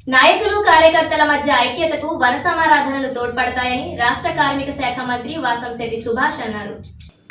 నాయకులు కార్యకర్తల మధ్య ఐక్యతకు వన సమారాధనలు తోడ్పడతాయని రాష్ట్ర కార్మిక శాఖ మంత్రి వాసంశెట్టి సుభాష్ అన్నారు.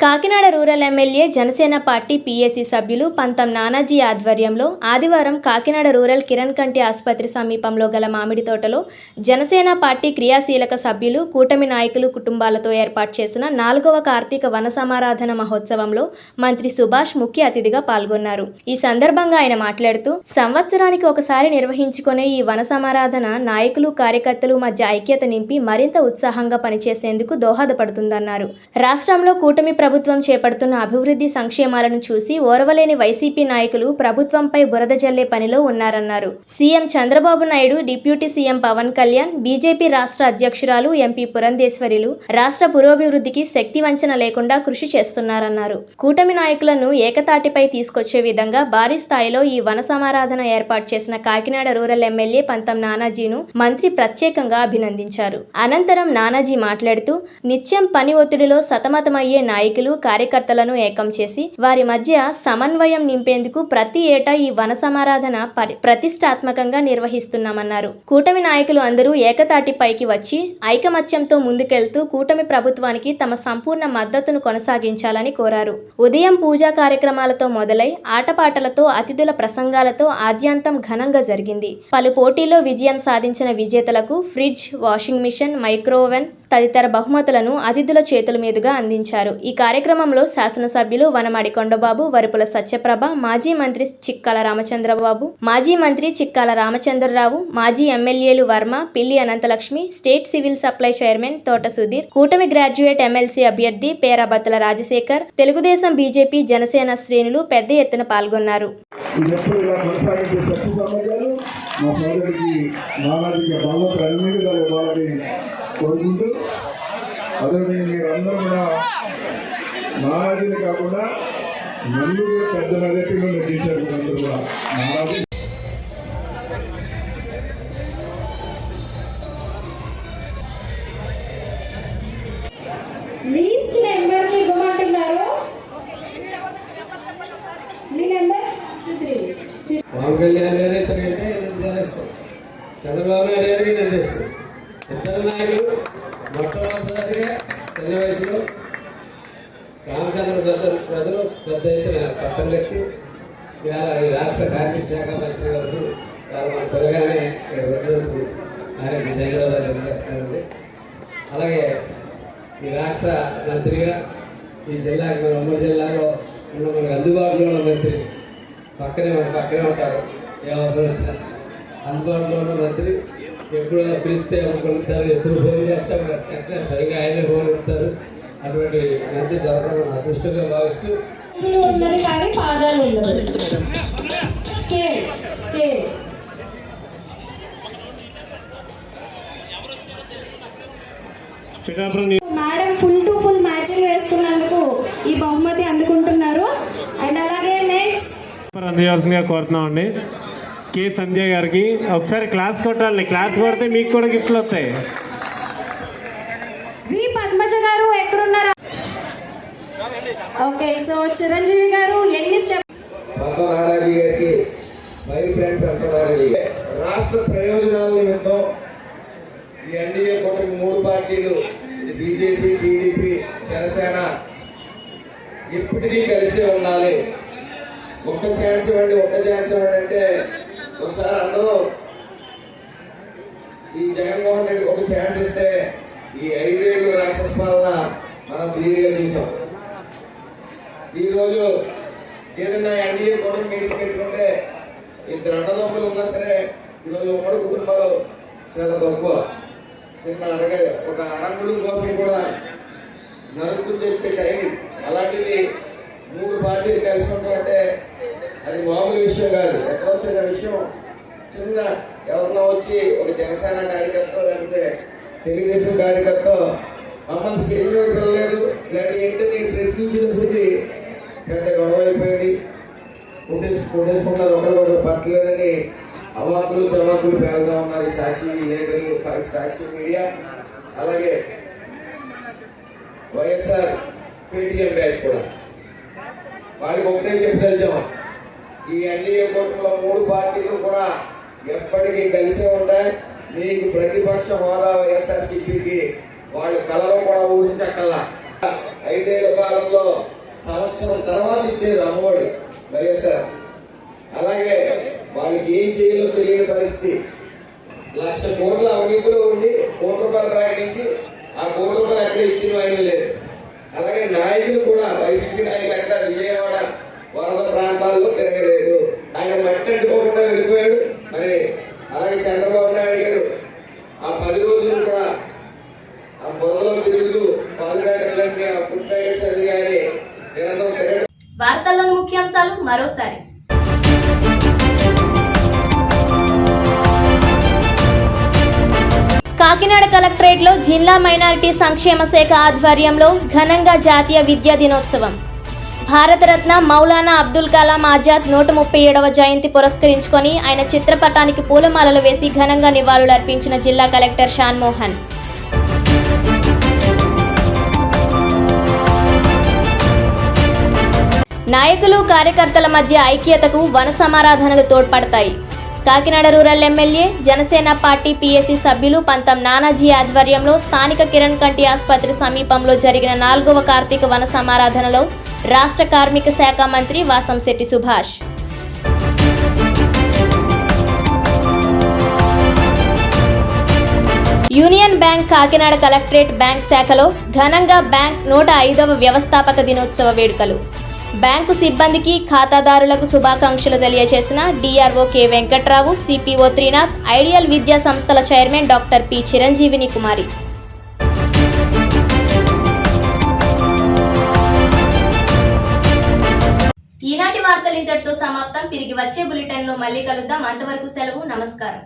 Kakinada rural MLA Janasena party PAC సభ్యులు పంతం నానాజీ ఆధ్వర్యంలో ఆదివారం కాకినాడ రూరల్ కిరణ్ కంటి ఆసుపత్రి సమీపంలో గల మామిడి తోటలో జనసేన పార్టీ క్రియాశీలక సభ్యులు కూటమి నాయకులు కుటుంబాలతో ఏర్పాటు చేసిన 4వ కార్తీక వన సమారాధన మహోత్సవంలో మంత్రి సుభాష్ ముఖ్య అతిథిగా పాల్గొన్నారు. ఈ సందర్భంగా ఆయన మాట్లాడుతూ సంవత్సరానికి ఒకసారి నిర్వహించుకునే ఈ వన సమారాధన నాయకులు కార్యకర్తలు మధ్య ఐక్యత నింపి మరింత ఉత్సాహంగా పనిచేసేందుకు దోహదపడుతుందన్నారు. రాష్ట్రంలో కూటమి ప్రభుత్వం చేపడుతున్న అభివృద్ధి సంక్షేమాలను చూసి ఓర్వలేని వైసీపీ నాయకులు ప్రభుత్వంపై బురద జల్లే పనిలో ఉన్నారన్నారు. CM Chandrababu Naidu, deputy CM Pawan Kalyan, BJP రాష్ట్ర అధ్యక్షురాలు ఎంపీ పురంధేశ్వరిలు రాష్ట్ర పురోభివృద్ధికి శక్తి వంచన లేకుండా కృషి చేస్తున్నారన్నారు. కూటమి నాయకులను ఏకతాటిపై తీసుకొచ్చే విధంగా భారీ స్థాయిలో ఈ వన సమారాధన ఏర్పాటు చేసిన కాకినాడ రూరల్ ఎమ్మెల్యే పంతం నానాజీను మంత్రి ప్రత్యేకంగా అభినందించారు. అనంతరం నానాజీ మాట్లాడుతూ నిత్యం పని ఒత్తిడిలో సతమతమయ్యే నాయకులు కార్యకర్తలను ఏకం చేసి వారి మధ్య సమన్వయం నింపేందుకు ప్రతి ఏటా ఈ వన సమారాధన ప్రతిష్టాత్మకంగా నిర్వహిస్తున్నామన్నారు. కూటమి నాయకులు అందరూ ఏకతాటిపైకి వచ్చి ఐకమత్యంతో ముందుకెళ్తూ కూటమి ప్రభుత్వానికి తమ సంపూర్ణ మద్దతును కొనసాగించాలని కోరారు. ఉదయం పూజా కార్యక్రమాలతో మొదలై ఆటపాటలతో, అతిథుల ప్రసంగాలతో ఆద్యంతం ఘనంగా జరిగింది. పలు పోటీల్లో విజయం సాధించిన విజేతలకు ఫ్రిడ్జ్, వాషింగ్ మిషన్, మైక్రోవెన్ తదితర బహుమతులను అతిథుల చేతుల మీదుగా అందించారు. ఈ కార్యక్రమంలో శాసనసభ్యులు వనమాడి కొండబాబు, వరుపుల సత్యప్రభ, మాజీ మంత్రి చిక్కాల రామచంద్రబాబు, మాజీ మంత్రి చిక్కాల రామచంద్రరావు, మాజీ ఎమ్మెల్యేలు Varma, Pilli Ananthalakshmi, state civil supply chairman Thota Sudheer, కూటమి గ్రాడ్యుయేట్ ఎమ్మెల్సీ అభ్యర్థి పేరాబత్తుల రాజశేఖర్, తెలుగుదేశం, బీజేపీ, జనసేన శ్రేణులు పెద్ద ఎత్తున పాల్గొన్నారు. కోరుకుంటూ అదే మీరందరూ కూడా నారాజీని కాకుండా నన్ను కూడా పెద్ద మెజార్టీలో నెగ్గించారు. అందరూ కూడా నారాజీ లీస్ట్ నెంబర్ కి ఇవ్వమంటున్నారు. మీ నెంబర్ 3. పవన్ కళ్యాణ్ గారు ఇతరులంటే చేస్తాం, చంద్రబాబు నాయుడు గారికి నేను చేస్తాను. ఇద్దరు నాయకులు మొట్టమొదటిసారిగా చిన్న వయసులో రామచంద్ర ప్రజలు పెద్ద ఎత్తున పట్టం కట్టి ఇవాళ ఈ రాష్ట్ర కార్మిక శాఖ మంత్రి గారు మన త్వరగానే వచ్చినందుకు ఆయనకి ధన్యవాదాలు తెలియజేస్తానండి. అలాగే ఈ రాష్ట్ర మంత్రిగా ఈ జిల్లాకి మన ఉమ్మడి జిల్లాలో ఉన్న మనకు అందుబాటులో ఉన్న మంత్రి పక్కనే ఉంటారు. ఏ అవసరం వచ్చినా అందుబాటులో ఉన్న మంత్రి ఎప్పుడు పిలిస్తే కొలుస్తారు, ఎప్పుడు ఫోన్ చేస్తారు, అంటే సరిగా ఆయనే ఫోన్ ఇస్తారు. అటువంటి మంత్రి జరగడం మన అదృష్టంగా భావిస్తూ ఉన్నది కానీ పాదాలు ఉండదు. Madam full to full matching వేస్తున్నందుకు ఈ బహుమతి అందుకుంటున్నారు. అండ్ అలాగే నెక్స్ట్ అందజేయాల్సిందిగా కోరుతున్నామండి కె సంధ్య గారికి. ఒకసారి క్లాస్ కొట్టాలి, క్లాస్ కొడితే మీకు కూడా గిఫ్ట్లు వస్తాయి. వి పద్మజ గారు ఎక్కడున్నారా? ఓకే, సో చిరంజీవి గారు ఎన్ని స్టెప్ గారికి రాష్ట్ర ప్రయోజనాల నిమిత్తం ఈ ఎన్డీఏ కూటమి 3 పార్టీలు బీజేపీ, టీడీపీ, జనసేన ఎప్పటికీ కలిసే ఉండాలి. ఒక్క ఛాన్స్ ఇవ్వండి అంటే ఒకసారి అందరూ ఈ జగన్మోహన్ రెడ్డి ఒక ఛాన్స్ ఇస్తే ఈ 5 ఏళ్ళు రాక్షస పాలన మనం క్లియర్గా చూసాం. ఈరోజు ఏదైనా ఎన్డీఏ కూటమి మీటింగ్ పెట్టుకుంటే 2 అన్నదమ్ములు ఉన్నా సరే ఈరోజు ఉమ్మడి కుటుంబాలు చాలా తక్కువ. చిన్న ఒక అరంగుడు కోసం కూడా నరుకుని తెచ్చే టైం. అలాంటిది 3 పార్టీలు కలిసి ఉంటాయంటే అది మామూలు విషయం కాదు. ఎక్కడో చిన్న విషయం, చిన్న ఎవరినో వచ్చి ఒక జనసేన కార్యకర్త లేకపోతే తెలుగుదేశం కార్యకర్త మమ్మల్ని స్టేజ్ మీద వెళ్ళలేదు లేదా ఏంటని ప్రశ్నించినప్పటికీ పెద్ద గొడవ అయిపోయింది. కొట్టేసుకున్నది ఒకరికొకరు పట్టలేదని అవాకులు చవాకులు పేరుగా ఉన్నారు సాక్షి విలేకరులు, సాక్షి మీడియా, అలాగే వైఎస్ఆర్ పేటీఎం బ్యాచ్ కూడా. వాళ్ళకి ఒకటే చెప్తాం, ఈ ఎన్డీఏ కూటమిలో 3 పార్టీలు కూడా ఎప్పటికీ కలిసే ఉంటాయి. మీకు ప్రతిపక్ష హోదా వైఎస్ఆర్సీపీకి వాళ్ళు కళలో కూడా ఊహించక్కల్లా. 5 ఏళ్ల కాలంలో సంవత్సరం తర్వాత ఇచ్చేది అమ్మఒడి వైఎస్ఆర్. అలాగే వాళ్ళకి ఏం చేయాలో తెలియని పరిస్థితి. 1,00,000 కోట్ల అవినీతిలో ఉండి ₹1 ప్రకటించి ఆ ₹1 ఎక్కడ ఇచ్చిన ఆయన లేదు. అలాగే నాయకులు కూడా వైసీపీ నాయకులు ఎక్కడ విజయవాడ వరద ప్రాంతాల్లో తిరగలేదు. ఆయన మట్టి అంటుకోకుండా వెళ్ళిపోయాడు. మరి అలాగే చంద్రబాబు నాయుడు గారు ఆ 10 రోజులు కూడా ఆ బురదలో తిరుగుతూ పాలు ప్యాకెట్లన్నీ ఆ ఫుడ్ ప్యాకెట్స్ అది కానీ నిరంతరం తిరగడం. వార్తల్లోని ముఖ్యాంశాలు మరోసారి. కాకినాడ కలెక్టరేట్లో జిల్లా మైనారిటీ సంక్షేమ శాఖ ఆధ్వర్యంలో ఘనంగా జాతీయ విద్యా దినోత్సవం. భారతరత్న మౌలానా అబ్దుల్ కలాం ఆజాద్ 137వ జయంతి పురస్కరించుకొని ఆయన చిత్రపటానికి పూలమాలలు వేసి ఘనంగా నివాళులర్పించిన జిల్లా కలెక్టర్ షాన్మోహన్. నాయకులు కార్యకర్తల మధ్య ఐక్యతకు వన సమారాధనలు తోడ్పడతాయి. Kakinada rural MLA Janasena party PSC సభ్యులు పంతం నానాజీ ఆధ్వర్యంలో స్థానిక కిరణ్ కంటి ఆసుపత్రి సమీపంలో జరిగిన 4వ కార్తీక వన సమారాధనలో రాష్ట్ర కార్మిక శాఖ మంత్రి Vasamsetti Subhash. Union bank Kakinada collectorate bank శాఖలో ఘనంగా బ్యాంక్ 105వ వ్యవస్థాపక దినోత్సవ వేడుకలు. బ్యాంకు సిబ్బందికి ఖాతాదారులకు శుభాకాంక్షలు తెలియజేసిన DRO K Venkatrao, CPO Trinath, ideal విద్యా సంస్థల చైర్మన్ డాక్టర్ పి చిరంజీవిని కుమారి. ఈనాటి వార్తలు ఇంతటితో సమాప్తం. తిరిగి వచ్చే బులెటిన్లో మళ్ళీ కలుద్దాం. అంతవరకు సెలవు. నమస్కారం.